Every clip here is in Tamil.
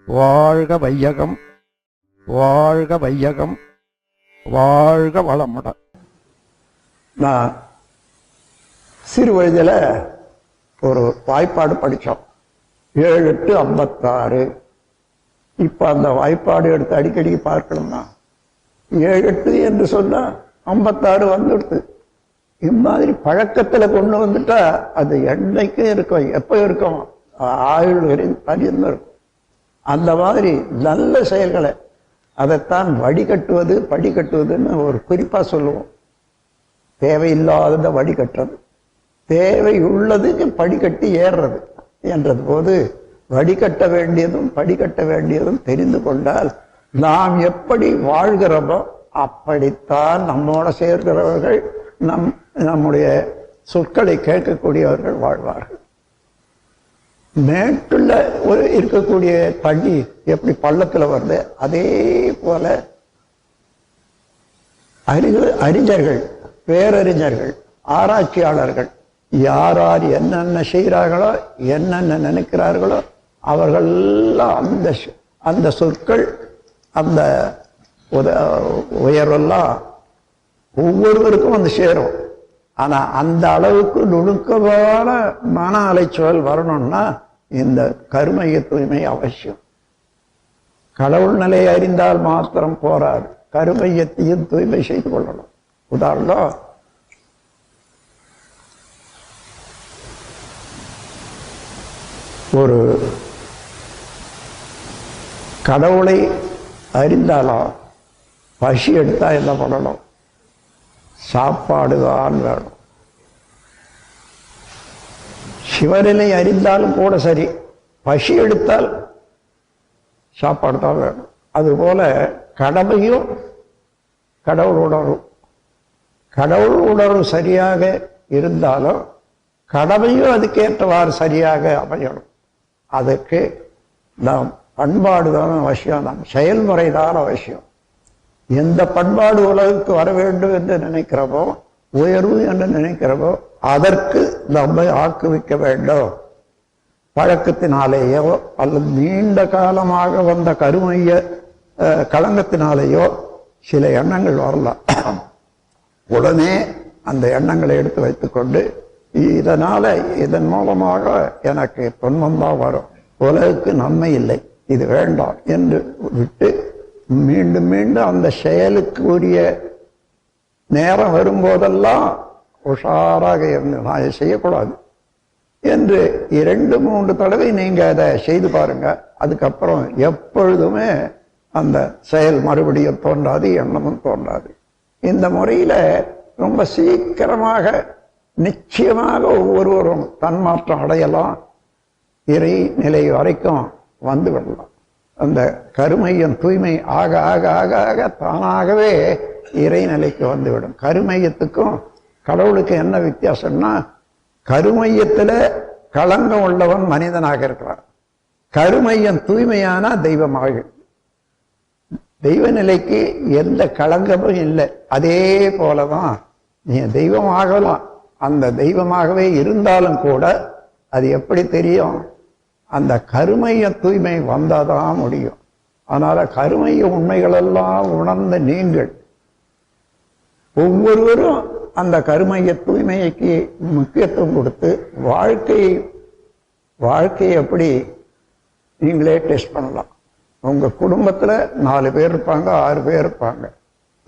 வாழ்க வையகம், வாழ்க வையகம், வாழ்க வளமுடன். நான் சிறு வயதில் ஒரு வாய்ப்பாடு படித்தோம், 7 8 56. இப்போ அந்த வாய்ப்பாடு எடுத்து அடிக்கடி பார்க்கணும்னா 7 8 என்று சொன்னால் 56 வந்துடுது. இம்மாதிரி பழக்கத்தில் கொண்டு வந்துட்டா அது என்னைக்கும் இருக்கும், எப்போ இருக்கும், ஆயுள் பரிந்து இருக்கும். அந்த மாதிரி நல்ல செயல்களை அதைத்தான் வடிகட்டுவது படிக்கட்டுவதுன்னு ஒரு குறிப்பாக சொல்லுவோம். தேவையில்லாததை வடிகட்டுறது, தேவையுள்ளதுக்கு படிக்கட்டி ஏறுறது என்றது போது வடிகட்ட வேண்டியதும் படிக்கட்ட வேண்டியதும் தெரிந்து கொண்டால் நாம் எப்படி வாழ்கிறோமோ அப்படித்தான் நம்மோட சேர்கிறவர்கள் நம்முடைய சொற்களை கேட்கக்கூடியவர்கள் வாழ்வார்கள். மேட்டுள்ள இருக்கக்கூடிய தண்ணி எப்படி பள்ளத்தில் வருது, அதே போல அறிஞர்கள், பேரறிஞர்கள், ஆராய்ச்சியாளர்கள் யார் யார் என்னென்ன செய்கிறார்களோ என்னென்ன நினைக்கிறார்களோ அவர்களெல்லாம் அந்த சொற்கள் அந்த உயர்வெல்லாம் ஒவ்வொருவருக்கும் வந்து சேரும். ஆனால் அந்த அளவுக்கு நுணுக்கமான மன அலைச்சல் வரணும்னா இந்த கருமைய தூய்மை அவசியம். கடவுள் நிலையை அறிந்தால் மாத்திரம் போராது, கருமையத்தையும் தூய்மை செய்து கொள்ளணும். உதாரணம், ஒரு கடவுளை அறிந்தாலும் பசி எடுத்தா என்ன பண்ணணும், சாப்பாடு தான் வேணும். சிவநிலை அறிந்தாலும் கூட சரி, பசி எடுத்தால் சாப்பாடு தான் வேணும். அதுபோல கடமையும் கடவுள் உணர்வு சரியாக இருந்தாலும் கடமையும் அதுக்கேற்றவாறு சரியாக அமையணும். அதுக்கு நாம் பண்பாடு தான் அவசியம், நம் செயல்முறை தான் அவசியம். எந்த பண்பாடு உலகுக்கு வர வேண்டும் என்று நினைக்கிறோமோ, உயர்வு என்று நினைக்கிறோமோ, அதற்கு நம்மை ஆக்குவிக்க வேண்டும். பழக்கத்தினாலேயோ அல்லது நீண்ட காலமாக வந்த கருமைய களங்கத்தினாலேயோ சில எண்ணங்கள் வரலாம். உடனே அந்த எண்ணங்களை எடுத்து வைத்துக்கொண்டு இதன் மூலமாக எனக்கு துன்பம் தான் வரும், உலகுக்கு நன்மை இல்லை, இது வேண்டாம் என்று விட்டு மீண்டும் மீண்டும் அந்த செயலுக்கு உரிய நேரம் வரும்போதெல்லாம் உஷாராக இருந்து நான் இதை செய்யக்கூடாது என்று 2 3 தடவை நீங்கள் அதை செய்து பாருங்க. அதுக்கப்புறம் எப்பொழுதுமே அந்த செயல் மறுபடியும் தோன்றாது, எண்ணமும் தோன்றாது. இந்த முறையில் ரொம்ப சீக்கிரமாக நிச்சயமாக ஒவ்வொருவரும் தன்மாற்றம் அடையலாம், இறை நிலை வரைக்கும் வந்து விடலாம். அந்த கருமையம் தூய்மை ஆக ஆக ஆக ஆக தானாகவே இறைநிலைக்கு வந்துவிடும். கருமையத்துக்கும் கடவுளுக்கு என்ன வித்தியாசம்னா, கருமையத்தில் களங்கம் உள்ளவன் மனிதனாக இருக்கிறான், கருமையம் தூய்மையானா தெய்வமாக. தெய்வ நிலைக்கு எந்த களங்கமும் இல்லை. அதே போலதான் நீ தெய்வமாகலாம். அந்த தெய்வமாகவே இருந்தாலும் கூட அது எப்படி தெரியும், அந்த கருமைய தூய்மை வந்தாதான் முடியும். அதனால கருமைய உண்மைகளெல்லாம் உணர்ந்த நீங்கள் ஒவ்வொருவரும் அந்த கருமைய தூய்மைக்கு முக்கியத்துவம் கொடுத்து வாழ்க்கையை எப்படி நீங்களே டெஸ்ட் பண்ணலாம். உங்க குடும்பத்துல 4 பேர் இருப்பாங்க, 6 பேர் இருப்பாங்க.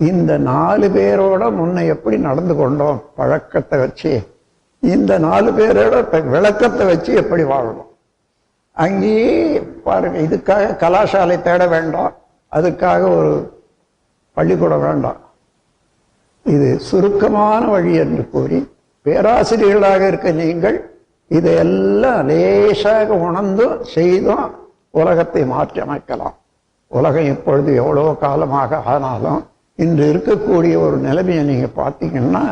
இந்த 4 பேரோட முன்ன எப்படி நடந்து கொண்டோம் பழக்கத்தை வச்சு, இந்த 4 பேரோட விளக்கத்தை வச்சு எப்படி வாழணும். அங்கேயே பாருங்க, இதுக்காக கலாசாலை தேட வேண்டாம், அதுக்காக ஒரு பள்ளிக்கூடம் வேண்டாம். இது சுருக்கமான வழி என்று கூறி பேராசிரியர்களாக இருக்க நீங்கள் இதையெல்லாம் லேசாக உணர்ந்தும் செய்தும் உலகத்தை மாற்றி அமைக்கலாம். உலகம் இப்பொழுது எவ்வளோ காலமாக ஆனாலும் இன்று இருக்கக்கூடிய ஒரு நிலைமையை நீங்க பார்த்தீங்கன்னா,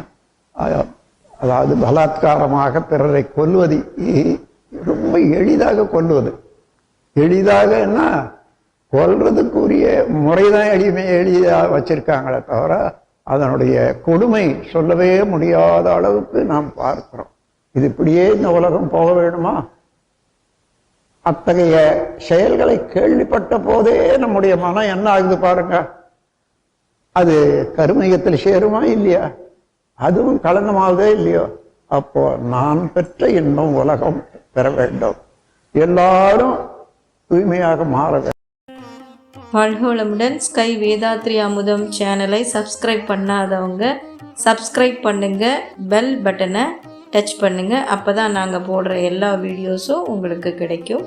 அதாவது பலாத்காரமாக பிறரை கொல்வது, ரொம்ப எளிதாக கொல்வது. எளிதாக என்ன, கொல்றதுக்குரிய முறைதான் எளிதாக வச்சிருக்காங்களே தவிர அதனுடைய கொடுமை சொல்லவே முடியாத அளவுக்கு நாம் பார்க்கிறோம். இது இப்படியே இந்த உலகம் போக வேணுமா? அத்தகைய செயல்களை கேள்விப்பட்ட போதே நம்முடைய மனம் என்ன ஆகுது பாருங்க, அது கருமையத்தில் சேருமா இல்லையா? அதுவும் கலனமாவதே இல்லையோ? அப்போ நான் பெற்ற இன்பம் உலகம் பெற வேண்டும், எல்லாரும் தூய்மையாக மாற வேண்டும். வாழ்க வளமுடன். ஸ்கை வேதாத்ரி அமுதம் சேனலை சப்ஸ்கிரைப் பண்ணாதவங்க சப்ஸ்கிரைப் பண்ணுங்க, பெல் பட்டனை டச் பண்ணுங்க. அப்போ தான் நாங்கள் போடுற எல்லா வீடியோஸும் உங்களுக்கு கிடைக்கும்.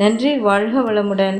நன்றி. வாழ்க வளமுடன்.